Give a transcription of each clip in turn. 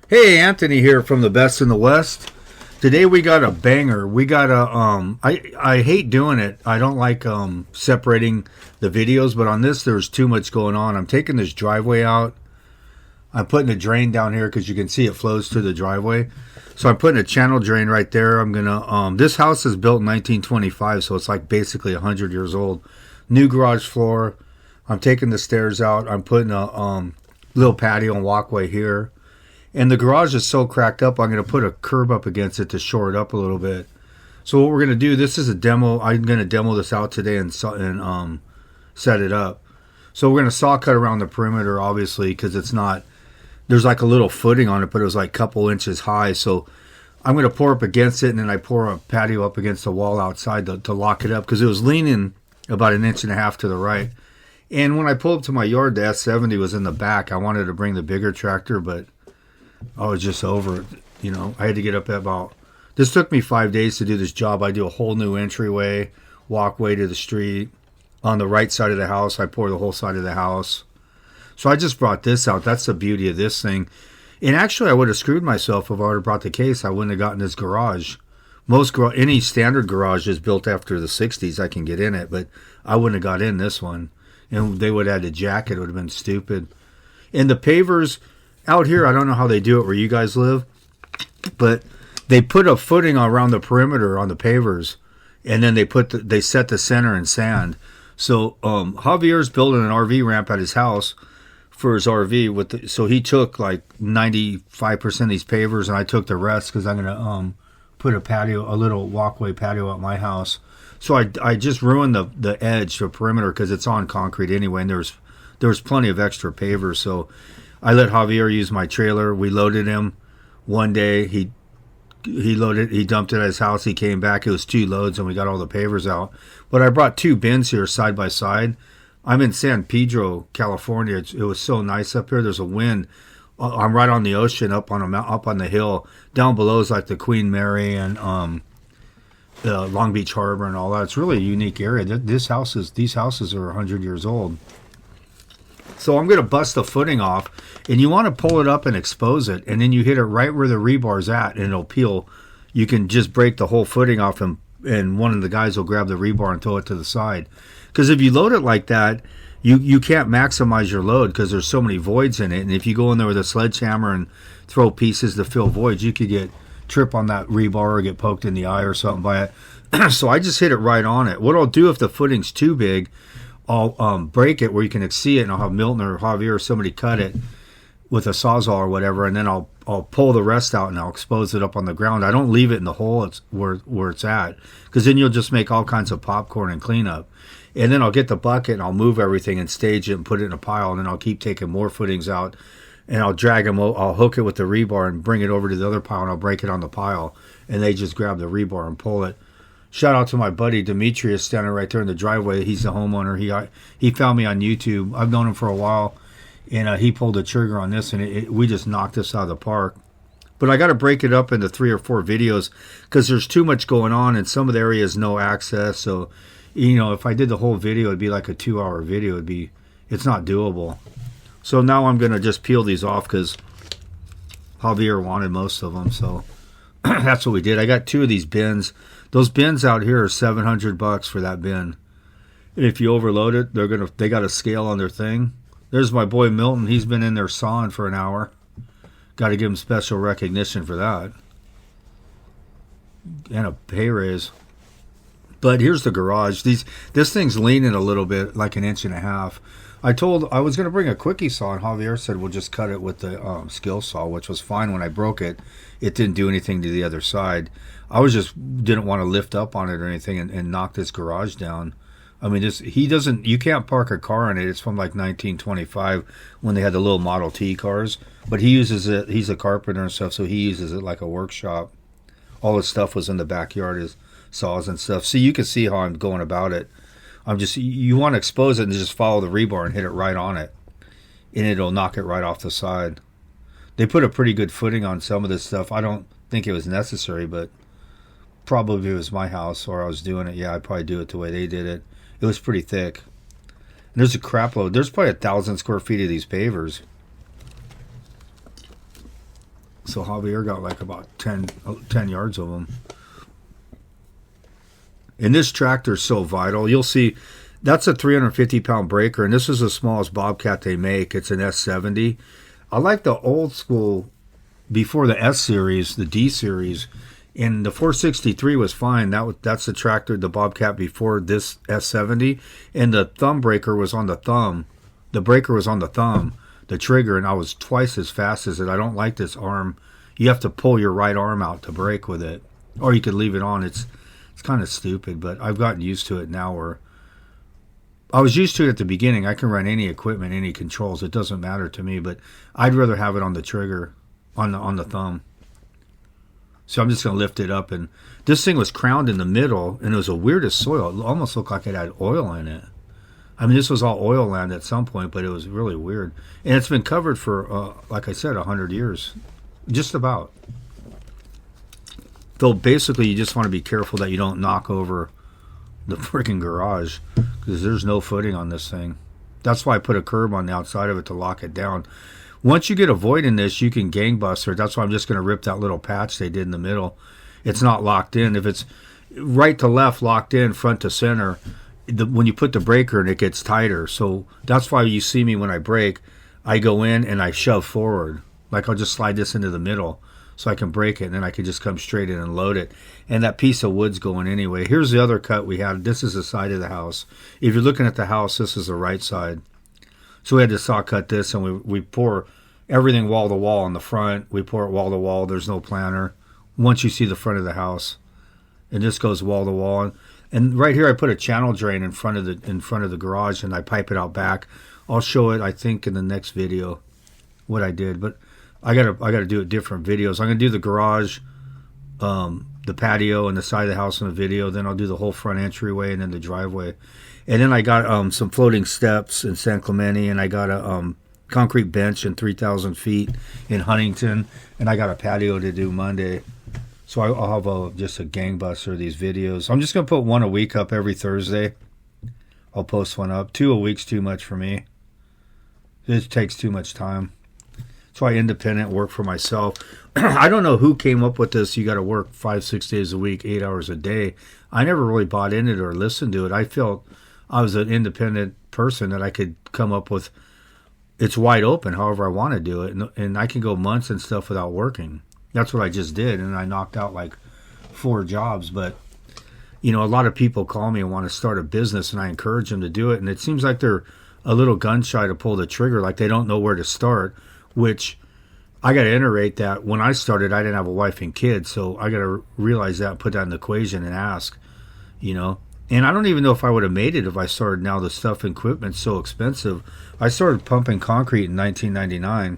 Hey, Anthony here from the Best in the West. Today we got a banger. We got a I hate doing it. I don't like separating the videos, but on this there's too much going on. I'm taking this driveway out. I'm putting a drain down here because you can see it flows to the driveway. So I'm putting a channel drain right there. I'm gonna this house is built in 1925, so it's like basically 100 years old. New garage floor. I'm taking the stairs out. I'm putting a little patio and walkway here. And the garage is so cracked up, I'm going to put a curb up against it to shore it up a little bit. So what we're going to do, this is a demo. I'm going to demo this out today and set it up. So we're going to saw cut around the perimeter, obviously, because it's not, there's like a little footing on it, but it was like a couple inches high. So I'm going to pour up against it, and then I pour a patio up against the wall outside to lock it up, because it was leaning about an inch and a half to the right. And when I pulled up to my yard, the S70 was in the back. I wanted to bring the bigger tractor, but I was just over it. I had to get up at about. This took me 5 days to do this job. I do a whole new entryway, walkway to the street. On the right side of the house, I pour the whole side of the house. So I just brought this out. That's the beauty of this thing. And actually, I would have screwed myself if I would have brought the case. I wouldn't have gotten this garage. Any standard garage is built after the 60s. I can get in it, but I wouldn't have got in this one. And they would have had to jack it. It would have been stupid. And the pavers out here, I don't know how they do it where you guys live, but they put a footing around the perimeter on the pavers, and then they set the center in sand. So Javier's building an RV ramp at his house for his RV so he took like 95% of these pavers, and I took the rest because I'm gonna put a little walkway patio at my house. So I just ruined the edge, the perimeter, because it's on concrete anyway, and there was plenty of extra pavers. So I let Javier use my trailer. We loaded him one day. He dumped it at his house. He came back. It was 2 loads, and we got all the pavers out. But I brought 2 bins here side by side. I'm in San Pedro, California. It was so nice up here. There's a wind. I'm right on the ocean, up on the hill. Down below is like the Queen Mary and the Long Beach Harbor and all that. It's really a unique area. These houses are 100 years old. So I'm going to bust the footing off, and you want to pull it up and expose it, and then you hit it right where the rebar's at, and it'll peel. You can just break the whole footing off, and one of the guys will grab the rebar and throw it to the side. Because if you load it like that, you can't maximize your load because there's so many voids in it, and if you go in there with a sledgehammer and throw pieces to fill voids, you could trip on that rebar or get poked in the eye or something by it. So I just hit it right on it. What I'll do if the footing's too big, I'll break it where you can see it, and I'll have Milton or Javier or somebody cut it with a sawzall or whatever, and then I'll pull the rest out and I'll expose it up on the ground. I don't leave it in the hole where it's at, because then you'll just make all kinds of popcorn and cleanup. And then I'll get the bucket and I'll move everything and stage it and put it in a pile, and then I'll keep taking more footings out, and I'll drag them. I'll hook it with the rebar and bring it over to the other pile, and I'll break it on the pile, and they just grab the rebar and pull it. Shout out to my buddy Demetrius standing right there in the driveway. He's the homeowner. He found me on YouTube. I've known him for a while, and he pulled the trigger on this, and we just knocked this out of the park. But I got to break it up into 3 or 4 videos because there's too much going on, and some of the areas no access. So, if I did the whole video, it'd be like a 2-hour video. It's not doable. So now I'm gonna just peel these off because Javier wanted most of them. So that's what we did. I got 2 of these bins. Those bins out here are $700 for that bin. And if you overload it, they got a scale on their thing. There's my boy Milton. He's been in there sawing for an hour. Got to give him special recognition for that. And a pay raise. But here's the garage. This thing's leaning a little bit, like an inch and a half. I was going to bring a quickie saw, and Javier said we'll just cut it with the skill saw, which was fine. When I broke it, it didn't do anything to the other side. I didn't want to lift up on it or anything and knock this garage down. I mean, you can't park a car in it. It's from like 1925 when they had the little Model T cars. But he uses it. He's a carpenter and stuff, so he uses it like a workshop. All his stuff was in the backyard, his saws and stuff. So you can see how I'm going about it. You want to expose it and just follow the rebar and hit it right on it, and it'll knock it right off the side. They put a pretty good footing on some of this stuff. I don't think it was necessary, but probably if it was my house or I was doing it, yeah, I'd probably do it the way they did it. It was pretty thick. And there's a crap load. There's probably 1,000 square feet of these pavers. So Javier got like about 10 yards of them. And this tractor is so vital. You'll see that's a 350-pound breaker, and this is the smallest Bobcat they make. It's an S70. I like the old school before the S series, the D series, and the 463 was fine. That's the tractor, the Bobcat before this S70, and the thumb breaker was on the thumb. The breaker was on the thumb, the trigger, and I was twice as fast as it. I don't like this arm. You have to pull your right arm out to brake with it, or you could leave it on. It's kind of stupid, but I've gotten used to it now. Where I was used to it at the beginning. I can run any equipment, any controls. It doesn't matter to me, but I'd rather have it on the trigger, on the thumb. So I'm just going to lift it up, and this thing was crowned in the middle, and it was the weirdest soil. It almost looked like it had oil in it. I mean, this was all oil land at some point, but it was really weird. And it's been covered for, like I said, 100 years. Just about. Though basically you just want to be careful that you don't knock over the freaking garage, because there's no footing on this thing. That's why I put a curb on the outside of it to lock it down. Once you get a void in this, you can gangbuster. That's why I'm just going to rip that little patch they did in the middle. It's not locked in. If it's right to left locked in, front to center, when you put the breaker in, it gets tighter. So that's why you see me when I brake, I go in and I shove forward. Like I'll just slide this into the middle so I can break it, and then I can just come straight in and load it. And that piece of wood's going anyway. Here's the other cut we had. This is the side of the house. If you're looking at the house, this is the right side. So we had to saw cut this, and we pour everything wall to wall on the front. We pour it wall to wall. There's no planter. Once you see the front of the house, and this goes wall to wall. And right here, I put a channel drain in front of the garage, and I pipe it out back. I'll show it, I think, in the next video what I did. But I gotta do it different videos. I'm gonna do the garage, the patio, and the side of the house in the video. Then I'll do the whole front entryway and then the driveway. And then I got some floating steps in San Clemente, and I got a concrete bench in 3,000 feet in Huntington, and I got a patio to do Monday. So I'll have just a gangbuster of these videos. I'm just going to put one a week up every Thursday. I'll post one up. 2 a week's too much for me. It takes too much time. That's why independent, work for myself. I don't know who came up with this. You got to work 5-6 days a week, 8 hours a day. I never really bought into it or listened to it. I felt I was an independent person that I could come up with. It's wide open however I want to do it. And I can go months and stuff without working. That's what I just did. And I knocked out like 4 jobs. But, a lot of people call me and want to start a business, and I encourage them to do it. And it seems like they're a little gun shy to pull the trigger, like they don't know where to start, which I got to iterate that when I started, I didn't have a wife and kids. So I got to realize that and put that in the equation and ask, And I don't even know if I would have made it if I started now. The stuff and equipment's so expensive. I started pumping concrete in 1999.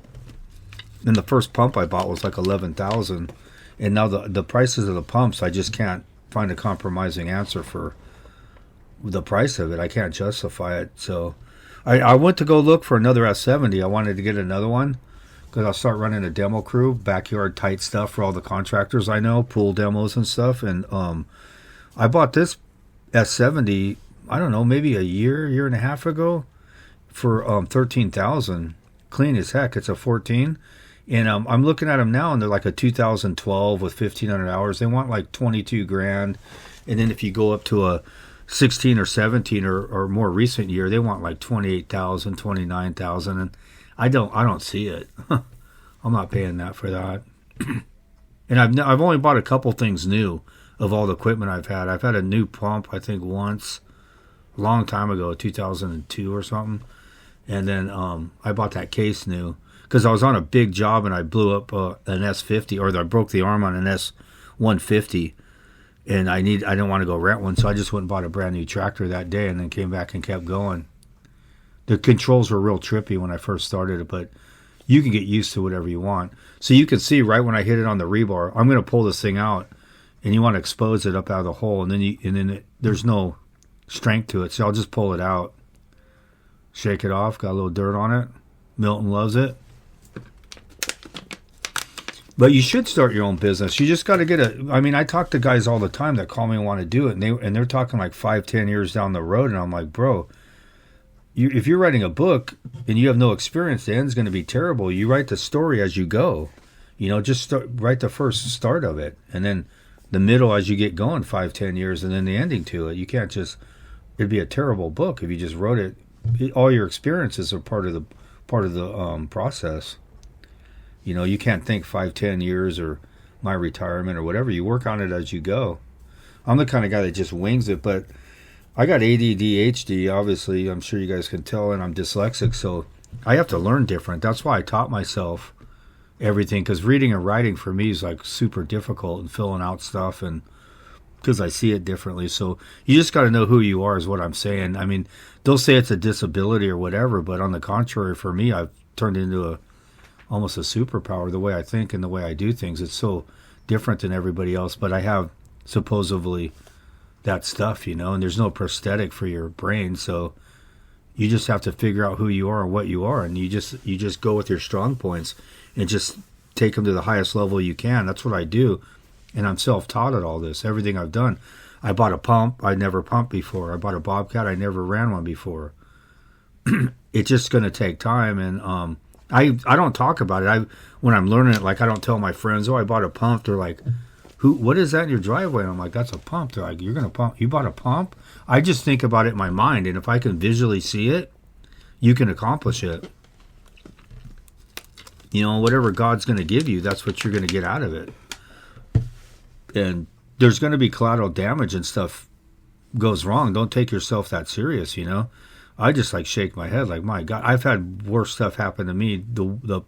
And the first pump I bought was like $11,000. And now the prices of the pumps, I just can't find a compromising answer for the price of it. I can't justify it. So I went to go look for another S70. I wanted to get another one because I'll start running a demo crew, backyard tight stuff for all the contractors I know, pool demos and stuff. And I bought this S70, I don't know, maybe a year and a half ago for $13,000. Clean as heck. It's a 14. And I'm looking at them now, and they're like a 2012 with 1,500 hours. They want like 22 grand. And then if you go up to a 16 or 17 or more recent year, they want like 28,000, 29,000. And I don't see it. I'm not paying that for that. And I've only bought a couple things new of all the equipment I've had. I've had a new pump, I think, once, a long time ago, 2002 or something. And then I bought that case new because I was on a big job and I blew up an S50, or I broke the arm on an S150, and I didn't want to go rent one, so I just went and bought a brand new tractor that day and then came back and kept going. The controls were real trippy when I first started it, but you can get used to whatever you want. So you can see right when I hit it on the rebar, I'm going to pull this thing out, and you want to expose it up out of the hole, and then there's no strength to it, so I'll just pull it out, shake it off, got a little dirt on it. Milton loves it. But you should start your own business. You just got to I talk to guys all the time that call me and want to do it, and they're talking like 5-10 years down the road, and I'm like, bro, if you're writing a book and you have no experience, the end's going to be terrible. You write the story as you go. You know, just start right the first start of it, and then the middle as you get going, 5, 10 years, and then the ending to it. You can't just. It'd be a terrible book if you just wrote it. All your experiences are part of the process. You know, you can't think 5, 10 years or my retirement or whatever. You work on it as you go. I'm the kind of guy that just wings it, but I got ADD, HD, obviously. I'm sure you guys can tell, and I'm dyslexic, so I have to learn different. That's why I taught myself everything, because reading and writing for me is like super difficult, and filling out stuff, and because I see it differently. So you just got to know who you are is what I'm saying. I mean, they'll say it's a disability or whatever, but on the contrary, for me, I've turned into almost a superpower, the way I think and the way I do things. It's so different than everybody else, but I have supposedly that stuff, you know, and there's no prosthetic for your brain, so you just have to figure out who you are and what you are, and you just go with your strong points and just take them to the highest level you can. That's what I do, and I'm self-taught at all this. Everything I've done. I bought a pump. I never pumped before. I bought a Bobcat. I never ran one before. It's just going to take time, and I don't talk about it. When I'm learning it, like, I don't tell my friends, oh, I bought a pump. They're like, what is that in your driveway? And I'm like, that's a pump. They're like, you're going to pump? You bought a pump? I just think about it in my mind, and if I can visually see it, you can accomplish it. You know, whatever God's going to give you, that's what you're going to get out of it. And there's going to be collateral damage and stuff goes wrong. Don't take yourself that serious, you know. I just like shake my head like, my God, I've had worse stuff happen to me. The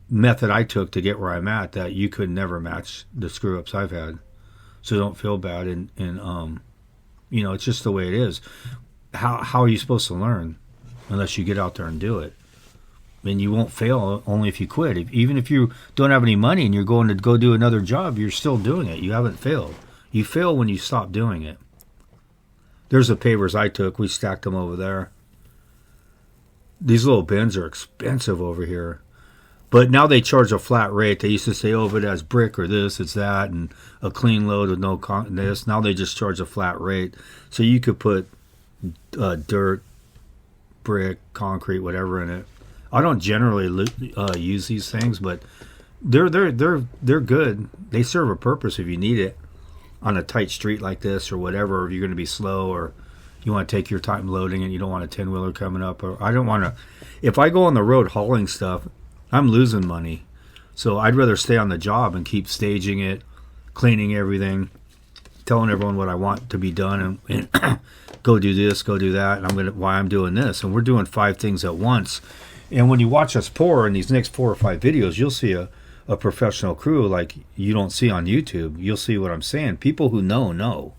method I took to get where I'm at, that you could never match the screw ups I've had. So don't feel bad, and you know, it's just the way it is. How are you supposed to learn unless you get out there and do it? I mean, you won't fail only if you quit. Even if you don't have any money and you're going to go do another job, you're still doing it. You haven't failed. You fail when you stop doing it. There's the pavers I took. We stacked them over there. These little bins are expensive over here. But now they charge a flat rate. They used to say, oh, if it has brick or this, it's that, and a clean load with no this. Now they just charge a flat rate. So you could put dirt, brick, concrete, whatever in it. I don't generally use these things, but they're good. They serve a purpose if you need it on a tight street like this or whatever, or if you're going to be slow or you want to take your time loading and you don't want a 10-wheeler coming up. Or I don't want to. If I go on the road hauling stuff, I'm losing money. So I'd rather stay on the job and keep staging it, cleaning everything, telling everyone what I want to be done, and go do this, go do that, and why I'm doing this. And we're doing 5 things at once. And when you watch us pour in these next 4 or 5 videos, you'll see a professional crew like you don't see on YouTube. You'll see what I'm saying. People who know.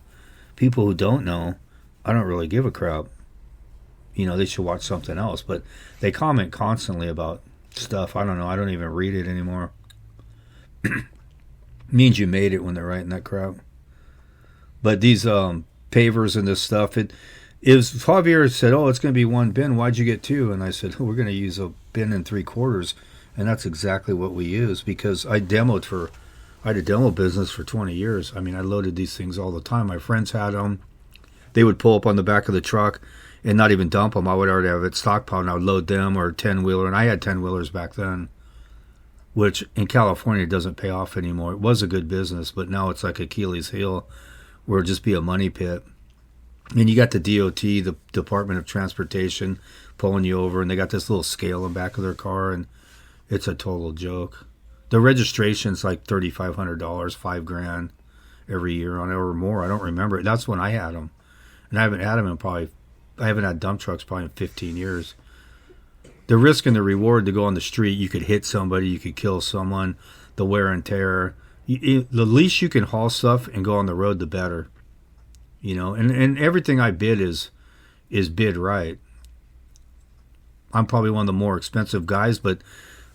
People who don't know, I don't really give a crap. You know, they should watch something else. But they comment constantly about stuff. I don't know. I don't even read it anymore. Means you made it when they're writing that crap. But these pavers and this stuff, it was Javier said, oh, it's going to be 1 bin. Why'd you get 2? And I said, oh, we're going to use a bin and 3/4. And that's exactly what we use, because I had a demo business for 20 years. I mean, I loaded these things all the time. My friends had them. They would pull up on the back of the truck and not even dump them. I would already have it stockpiled, and I would load them, or 10-wheeler. And I had 10-wheelers back then, which in California doesn't pay off anymore. It was a good business, but now it's like Achilles heel, where it'd just be a money pit. And you got the DOT, the Department of Transportation, pulling you over, and they got this little scale in the back of their car, and it's a total joke. The registration's like $3,500, $5,000 every year on it or more. I don't remember it. That's when I had them, and I haven't had them I haven't had dump trucks probably in 15 years. The risk and the reward to go on the street, you could hit somebody, you could kill someone, the wear and tear. The least you can haul stuff and go on the road, the better. You know, and everything I bid is bid right. I'm probably one of the more expensive guys, but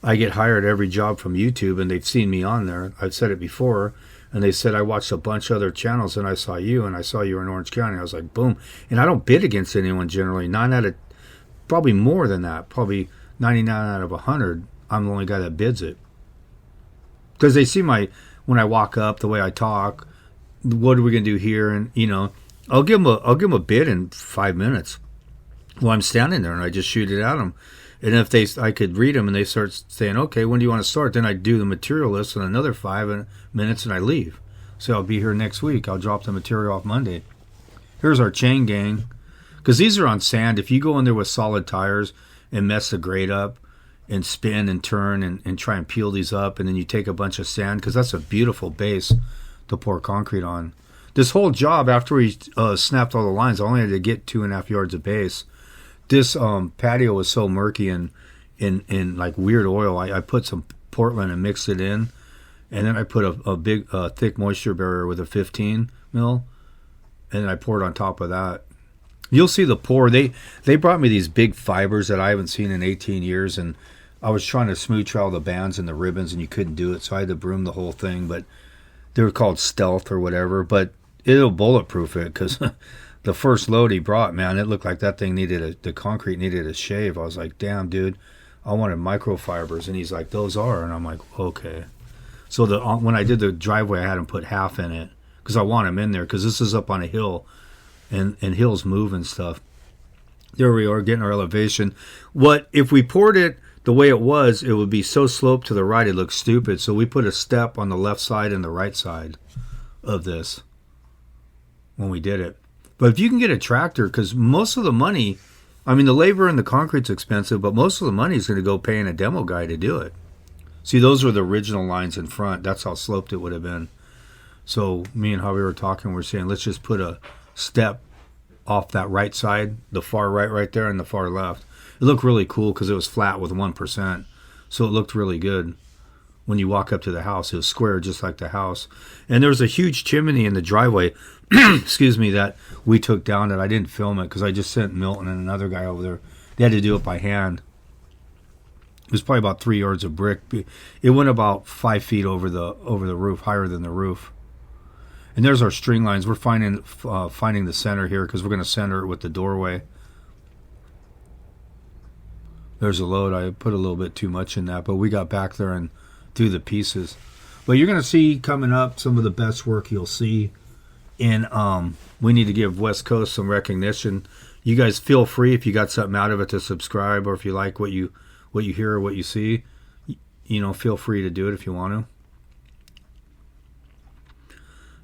I get hired every job from YouTube, and they've seen me on there. I've said it before, and they said I watched a bunch of other channels, and I saw you, and I saw you in Orange County. I was like, boom. And I don't bid against anyone generally. Probably more than that. Probably 99 out of 100. I'm the only guy that bids it. Because they see when I walk up, the way I talk, what are we going to do here? And, you know, I'll give them a bid in 5 minutes. Well, I'm standing there and I just shoot it at them. And if I could read them and they start saying, okay, when do you want to start? Then I do the material list in another 5 minutes and I leave. So I'll be here next week. I'll drop the material off Monday. Here's our chain gang. Because these are on sand. If you go in there with solid tires and mess the grade up and spin and turn and try and peel these up, and then you take a bunch of sand, because that's a beautiful base to pour concrete on. This whole job, after we snapped all the lines, I only had to get 2.5 yards of base. This patio was so murky and in like weird oil. I put some Portland and mixed it in, and then I put a big thick moisture barrier with a 15 mil, and then I poured on top of that. You'll see the pour. They brought me these big fibers that I haven't seen in 18 years, and I was trying to smooth trail the bands and the ribbons, and you couldn't do it, so I had to broom the whole thing. But they were called Stealth or whatever, but it'll bulletproof it, because the first load he brought, man, it looked like that thing the concrete needed a shave. I was like, damn, dude, I wanted microfibers. And he's like, those are. And I'm like, okay. So when I did the driveway, I had him put half in it because I want him in there, because this is up on a hill, and hills move and stuff. There we are, getting our elevation. What if we poured it the way it would be so sloped to the right it looks stupid. So we put a step on the left side and the right side of this when we did it. But if you can get a tractor, because most of the money, I mean, the labor and the concrete's expensive, but most of the money is going to go paying a demo guy to do it. See, those were the original lines in front. That's how sloped it would have been. So me and Javier were talking, we're saying, let's just put a step off that right side, the far right there, and the far left. It looked really cool because it was flat with 1%. So it looked really good. When you walk up to the house, it was square just like the house. And there was a huge chimney in the driveway, excuse me, that we took down that I didn't film it because I just sent Milton and another guy over there. They had to do it by hand. It was probably about 3 yards of brick. It went about 5 feet over the roof, higher than the roof. And there's our string lines. We're finding the center here because we're going to center it with the doorway. There's a load. I put a little bit too much in that, but we got back there and through the pieces. But you're going to see coming up some of the best work you'll see. And we need to give West Coast some recognition. You guys feel free, if you got something out of it, to subscribe, or if you like what you hear or what you see, feel free to do it if you want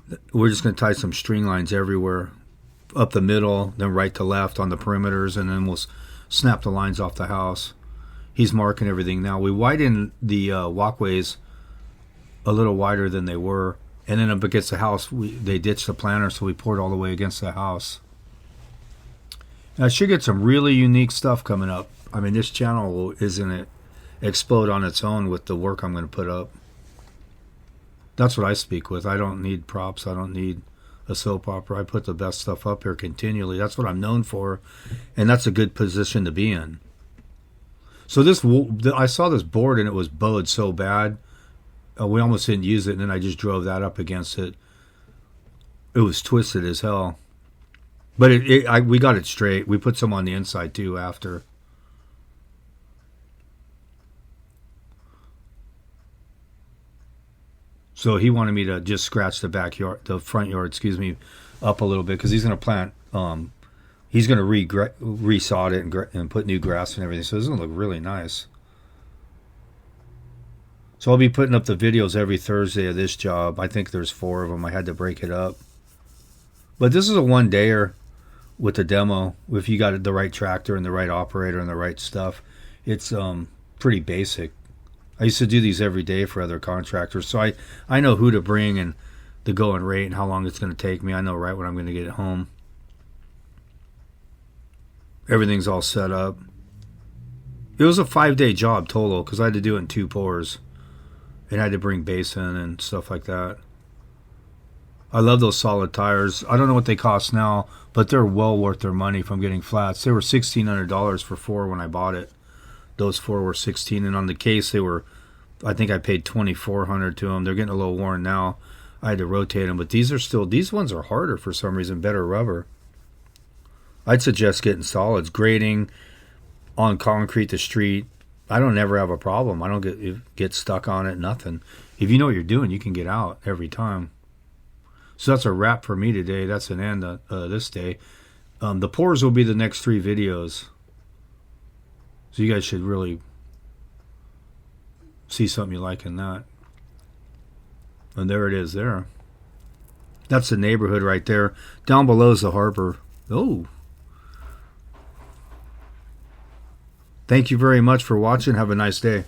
to. We're just going to tie some string lines everywhere, up the middle, then right to left on the perimeters, and then we'll snap the lines off the house. He's marking everything now. We widened the walkways a little wider than they were, and then up against the house, they ditched the planter, so we poured all the way against the house. And I should get some really unique stuff coming up. I mean, this channel is going to explode on its own with the work I'm going to put up. That's what I speak with. I don't need props. I don't need a soap opera. I put the best stuff up here continually. That's what I'm known for, and that's a good position to be in. So I saw this board, and it was bowed so bad. We almost didn't use it, and then I just drove that up against it. It was twisted as hell. But we got it straight. We put some on the inside, too, after. So he wanted me to just scratch the front yard, up a little bit, because he's going to plant, he's going to re-sod it and put new grass and everything. So it's going to look really nice. So I'll be putting up the videos every Thursday of this job. I think there's 4 of them. I had to break it up. But this is a one-dayer with the demo. If you got the right tractor and the right operator and the right stuff, it's pretty basic. I used to do these every day for other contractors, so I know who to bring and the going rate and how long it's going to take me. I know right when I'm going to get it home. Everything's all set up. It was a 5-day job total because I had to do it in 2 pours. And I had to bring base in and stuff like that. I love those solid tires. I don't know what they cost now, but they're well worth their money from getting flats. They were $1,600 for 4 when I bought it. Those 4 were $1,600, and on the case I think I paid $2,400 to them. They're getting a little worn now. I had to rotate them, but these ones are harder for some reason, better rubber. I'd suggest getting solids, grading on concrete, the street. I don't ever have a problem. I don't get stuck on it, nothing. If you know what you're doing, you can get out every time. So that's a wrap for me today. That's an end of this day. The pours will be the next 3 videos. So you guys should really see something you like in that. And there it is there. That's the neighborhood right there. Down below is the harbor. Oh. Thank you very much for watching. Have a nice day.